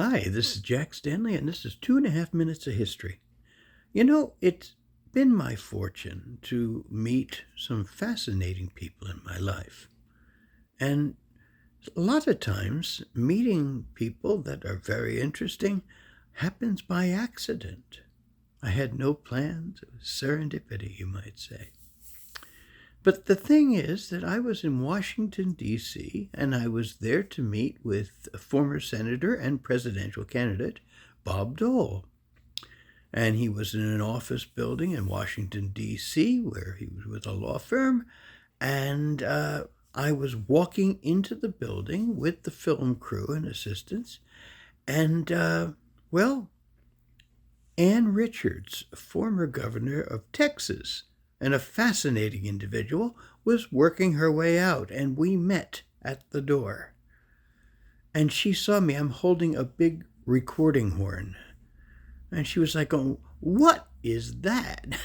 Hi, this is Jack Stanley, and this is 2.5 Minutes of History. It's been my fortune to meet some fascinating people in my life. And a lot of times, meeting people that are very interesting happens by accident. I had no plans. It was serendipity, you might say. But the thing is that I was in Washington, D.C., and I was there to meet with former Senator and Presidential candidate Bob Dole. And he was in an office building in Washington, D.C., where he was with a law firm. And I was walking into the building with the film crew and assistants. And, Ann Richards, former governor of Texas, and a fascinating individual, was working her way out, and we met at the door. And she saw me. I'm holding a big recording horn. And she was like, "Oh, what is that?"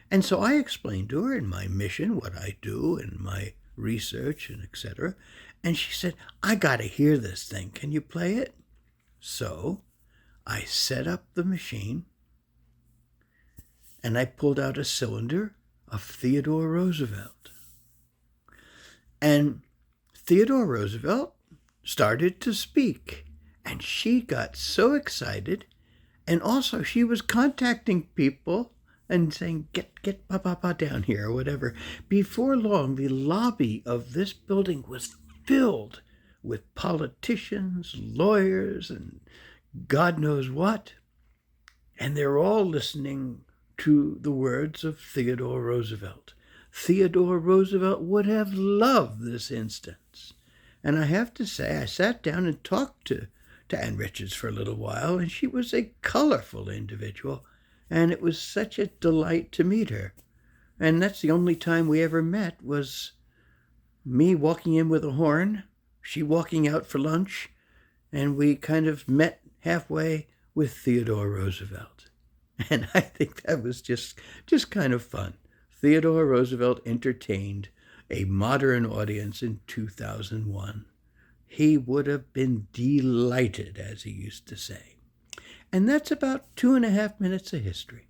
And so I explained to her in my mission what I do and my research and etc. And she said, "I got to hear this thing. Can you play it?" So I set up the machine, and I pulled out a cylinder of Theodore Roosevelt. And Theodore Roosevelt started to speak, and she got so excited. And also she was contacting people and saying, get Papa down here or whatever. Before long, the lobby of this building was filled with politicians, lawyers, and God knows what. And they're all listening to the words of Theodore Roosevelt. Theodore Roosevelt would have loved this instance. And I have to say, I sat down and talked to Ann Richards for a little while, and she was a colorful individual, and it was such a delight to meet her. And that's the only time we ever met, was me walking in with a horn, she walking out for lunch, and we kind of met halfway with Theodore Roosevelt. And I think that was just kind of fun. Theodore Roosevelt entertained a modern audience in 2001. He would have been delighted, as he used to say. And that's about 2.5 minutes of history.